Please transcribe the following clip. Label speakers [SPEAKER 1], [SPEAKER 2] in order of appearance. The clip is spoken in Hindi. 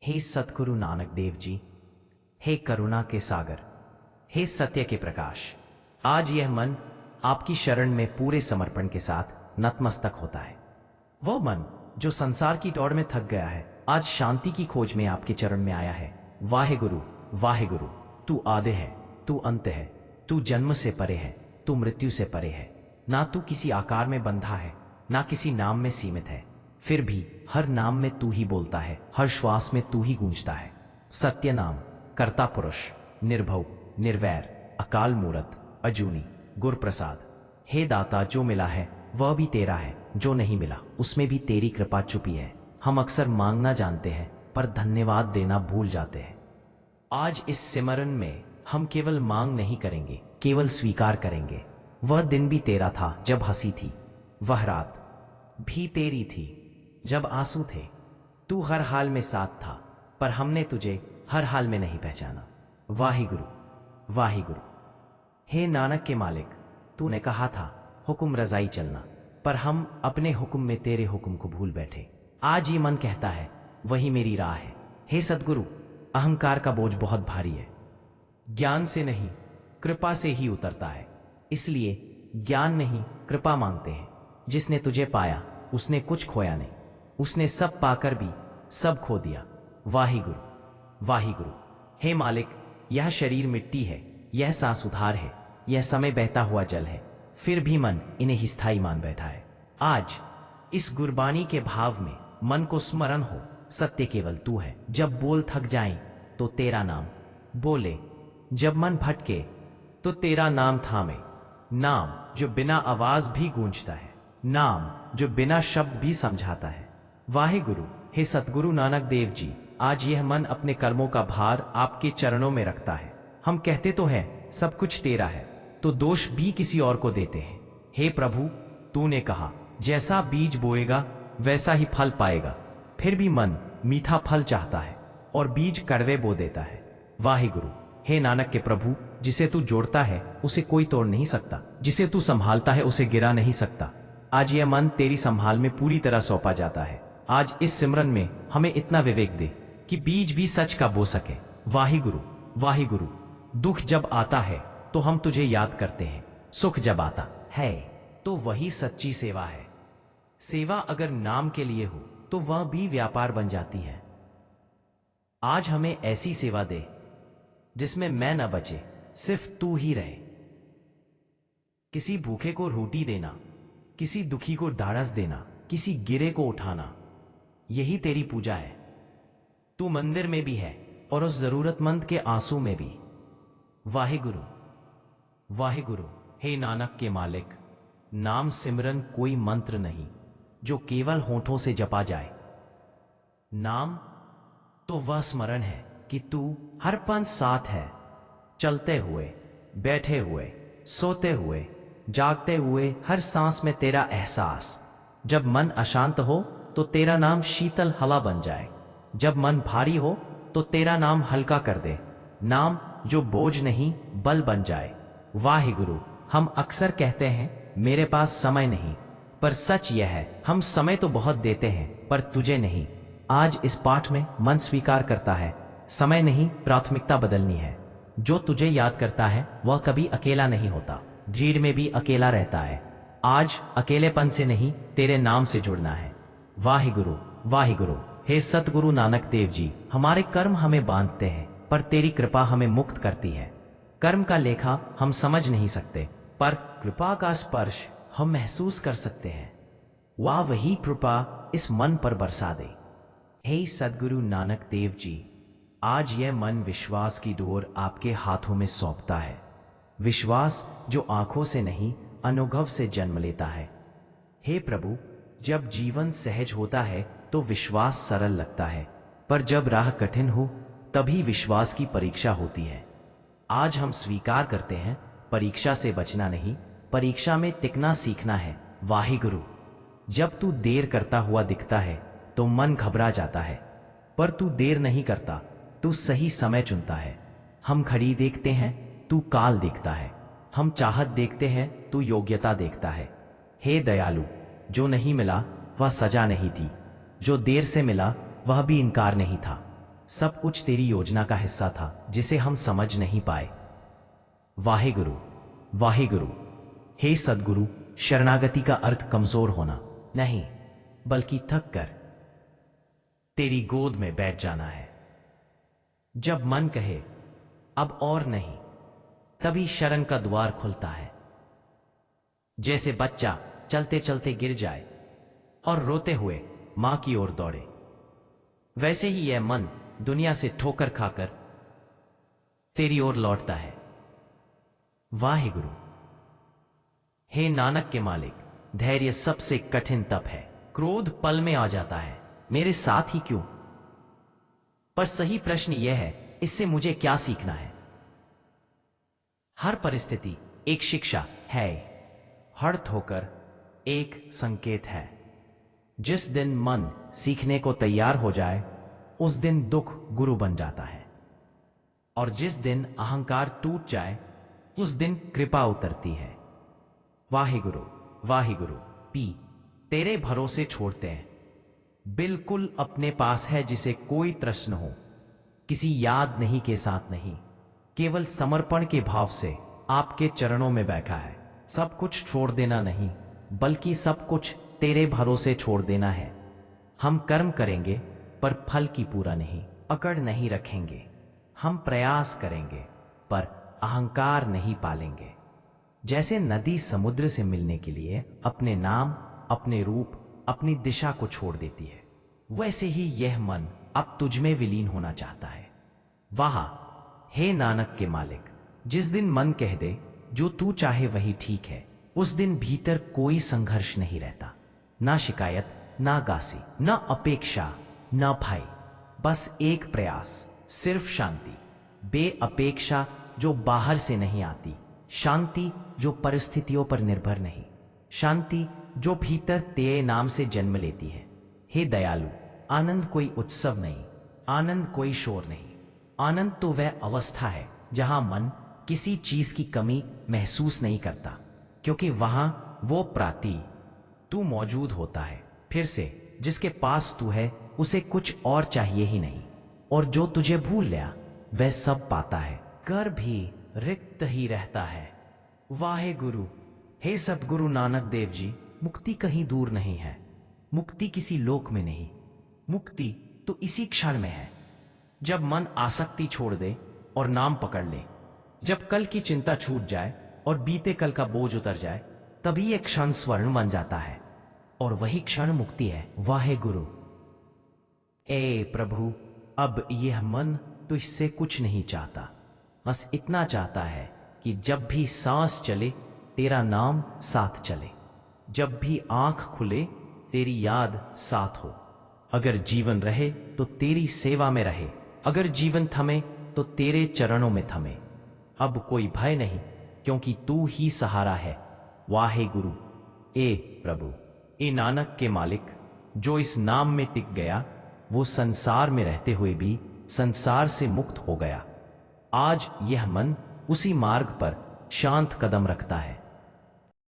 [SPEAKER 1] हे सतगुरु नानक देव जी, हे करुणा के सागर, हे सत्य के प्रकाश, आज यह मन आपकी शरण में पूरे समर्पण के साथ नतमस्तक होता है। वह मन जो संसार की दौड़ में थक गया है, आज शांति की खोज में आपके चरण में आया है। वाहे गुरु, वाहे गुरु, तू आदि है, तू अंत है, तू जन्म से परे है, तू मृत्यु से परे है। ना तू किसी आकार में बंधा है, ना किसी नाम में सीमित है, फिर भी हर नाम में तू ही बोलता है, हर श्वास में तू ही गूंजता है। सत्य नाम, कर्ता पुरुष, निर्भव, निर्वैर, अकाल मूरत, अजूनी, गुर प्रसाद। हे दाता, जो मिला है वह भी तेरा है, जो नहीं मिला उसमें भी तेरी कृपा छुपी है। हम अक्सर मांगना जानते हैं पर धन्यवाद देना भूल जाते हैं। आज इस सिमरन में हम केवल मांग नहीं करेंगे, केवल स्वीकार करेंगे। वह दिन भी तेरा था जब हंसी थी, वह रात भी तेरी थी जब आंसू थे। तू हर हाल में साथ था, पर हमने तुझे हर हाल में नहीं पहचाना। वाहे गुरु, वाहे गुरु। हे नानक के मालिक, तूने कहा था हुक्म रजाई चलना, पर हम अपने हुक्म में तेरे हुक्म को भूल बैठे। आज ये मन कहता है वही मेरी राह है। हे सद्गुरु, अहंकार का बोझ बहुत भारी है, ज्ञान से नहीं कृपा से ही उतरता है। इसलिए ज्ञान नहीं कृपा मांगते हैं। जिसने तुझे पाया उसने कुछ खोया नहीं, उसने सब पाकर भी सब खो दिया। वाहे गुरु, वाहे गुरु। हे मालिक, यह शरीर मिट्टी है, यह सांस उधार है, यह समय बहता हुआ जल है, फिर भी मन इन्हें ही स्थायी मान बैठा है। आज इस गुरबानी के भाव में मन को स्मरण हो, सत्य केवल तू है। जब बोल थक जाएं तो तेरा नाम बोले, जब मन भटके तो तेरा नाम थामे। नाम जो बिना आवाज भी गूंजता है, नाम जो बिना शब्द भी समझाता है। वाहे गुरु। हे सतगुरु नानक देव जी, आज यह मन अपने कर्मों का भार आपके चरणों में रखता है। हम कहते तो हैं सब कुछ तेरा है, तो दोष भी किसी और को देते हैं। हे प्रभु, तूने कहा जैसा बीज बोएगा वैसा ही फल पाएगा, फिर भी मन मीठा फल चाहता है और बीज कड़वे बो देता है। वाहे गुरु। हे नानक के प्रभु, जिसे तू जोड़ता है उसे कोई तोड़ नहीं सकता, जिसे तू संभालता है उसे गिरा नहीं सकता। आज यह मन तेरी संभाल में पूरी तरह सौंपा जाता है। आज इस सिमरन में हमें इतना विवेक दे कि बीज भी सच का बो सके। वाहे गुरु, वाहे गुरु। दुख जब आता है तो हम तुझे याद करते हैं, सुख जब आता है तो वही सच्ची सेवा है। सेवा अगर नाम के लिए हो तो वह भी व्यापार बन जाती है। आज हमें ऐसी सेवा दे जिसमें मैं न बचे, सिर्फ तू ही रहे। किसी भूखे को रोटी देना, किसी दुखी को ढाढ़स देना, किसी गिरे को उठाना, यही तेरी पूजा है। तू मंदिर में भी है और उस जरूरतमंद के आंसू में भी। वाहे गुरु, वाहे गुरु। हे नानक के मालिक, नाम सिमरन कोई मंत्र नहीं जो केवल होठों से जपा जाए। नाम तो वह स्मरण है कि तू हर पल साथ है, चलते हुए, बैठे हुए, सोते हुए, जागते हुए, हर सांस में तेरा एहसास। जब मन अशांत हो तो तेरा नाम शीतल हवा बन जाए, जब मन भारी हो तो तेरा नाम हल्का कर दे। नाम जो बोझ नहीं बल बन जाए। वाहे गुरु। हम अक्सर कहते हैं मेरे पास समय नहीं, पर सच यह है हम समय तो बहुत देते हैं पर तुझे नहीं। आज इस पाठ में मन स्वीकार करता है समय नहीं, प्राथमिकता बदलनी है। जो तुझे याद करता है वह कभी अकेला नहीं होता, भीड़ में भी अकेला रहता है। आज अकेलेपन से नहीं तेरे नाम से जुड़ना है। वाहे गुरु, वाहे गुरु। हे सतगुरु नानक देव जी, हमारे कर्म हमें बांधते हैं पर तेरी कृपा हमें मुक्त करती है। कर्म का लेखा हम समझ नहीं सकते, पर कृपा का स्पर्श हम महसूस कर सकते हैं। वाह वही कृपा इस मन पर बरसा दे। हे सद्गुरु नानक देव जी, आज यह मन विश्वास की डोर आपके हाथों में सौंपता है। विश्वास जो आंखों से नहीं अनुभव से जन्म लेता है। हे प्रभु, जब जीवन सहज होता है तो विश्वास सरल लगता है, पर जब राह कठिन हो तभी विश्वास की परीक्षा होती है। आज हम स्वीकार करते हैं परीक्षा से बचना नहीं, परीक्षा में टिकना सीखना है। वाहे गुरु। जब तू देर करता हुआ दिखता है तो मन घबरा जाता है, पर तू देर नहीं करता, तू सही समय चुनता है। हम घड़ी देखते हैं, तू काल देखता है। हम चाहत देखते हैं, तू योग्यता देखता है। हे दयालु, जो नहीं मिला वह सजा नहीं थी, जो देर से मिला वह भी इनकार नहीं था। सब कुछ तेरी योजना का हिस्सा था जिसे हम समझ नहीं पाए। वाहेगुरु, वाहेगुरु। हे सद्गुरु, शरणागति का अर्थ कमजोर होना नहीं, बल्कि थक कर तेरी गोद में बैठ जाना है। जब मन कहे अब और नहीं, तभी शरण का द्वार खुलता है। जैसे बच्चा चलते चलते गिर जाए और रोते हुए मां की ओर दौड़े, वैसे ही यह मन दुनिया से ठोकर खाकर तेरी ओर लौटता है। वाहेगुरु। हे नानक के मालिक, धैर्य सबसे कठिन तप है। क्रोध पल में आ जाता है, मेरे साथ ही क्यों? पर सही प्रश्न यह है, इससे मुझे क्या सीखना है? हर परिस्थिति एक शिक्षा है, हर ठोकर एक संकेत है। जिस दिन मन सीखने को तैयार हो जाए, उस दिन दुख गुरु बन जाता है, और जिस दिन अहंकार टूट जाए, उस दिन कृपा उतरती है। वाहेगुरु, वाहेगुरु। पी तेरे भरोसे छोड़ते हैं, बिल्कुल अपने पास है जिसे कोई तृष्ण हो, किसी याद नहीं के साथ नहीं, केवल समर्पण के भाव से आपके चरणों में बैठा है। सब कुछ छोड़ देना नहीं, बल्कि सब कुछ तेरे भरोसे छोड़ देना है। हम कर्म करेंगे पर फल की पूरा नहीं, अकड़ नहीं रखेंगे। हम प्रयास करेंगे पर अहंकार नहीं पालेंगे। जैसे नदी समुद्र से मिलने के लिए अपने नाम, अपने रूप, अपनी दिशा को छोड़ देती है, वैसे ही यह मन अब तुझ में विलीन होना चाहता है। वाह, हे नानक के मालिक, जिस दिन मन कह दे जो तू चाहे वही ठीक है, उस दिन भीतर कोई संघर्ष नहीं रहता, ना शिकायत, ना गासी, ना अपेक्षा, ना भय, बस एक प्रयास, सिर्फ शांति। बेअपेक्षा जो बाहर से नहीं आती, शांति जो परिस्थितियों पर निर्भर नहीं, शांति जो भीतर तेरे नाम से जन्म लेती है। हे दयालु, आनंद कोई उत्सव नहीं, आनंद कोई शोर नहीं। आनंद तो वह अवस्था है जहां मन किसी चीज की कमी महसूस नहीं करता, क्योंकि वहां वो प्राति तू मौजूद होता है। फिर से जिसके पास तू है उसे कुछ और चाहिए ही नहीं, और जो तुझे भूल गया वह सब पाता है, कर भी रिक्त ही रहता है। वाहे गुरु। हे सद्गुरु नानक देव जी, मुक्ति कहीं दूर नहीं है, मुक्ति किसी लोक में नहीं, मुक्ति तो इसी क्षण में है, जब मन आसक्ति छोड़ दे और नाम पकड़ ले, जब कल की चिंता छूट जाए और बीते कल का बोझ उतर जाए, तभी एक क्षण स्वर्ण बन जाता है, और वही क्षण मुक्ति है। वाहे गुरु। ए प्रभु, अब यह मन तो इससे कुछ नहीं चाहता, बस इतना चाहता है कि जब भी सांस चले तेरा नाम साथ चले, जब भी आंख खुले तेरी याद साथ हो। अगर जीवन रहे तो तेरी सेवा में रहे, अगर जीवन थमे तो तेरे चरणों में थमे। अब कोई भय नहीं, क्योंकि तू ही सहारा है। वाहे गुरु। ए प्रभु, ए नानक के मालिक, जो इस नाम में टिक गया वो संसार में रहते हुए भी संसार से मुक्त हो गया। आज यह मन उसी मार्ग पर शांत कदम रखता है।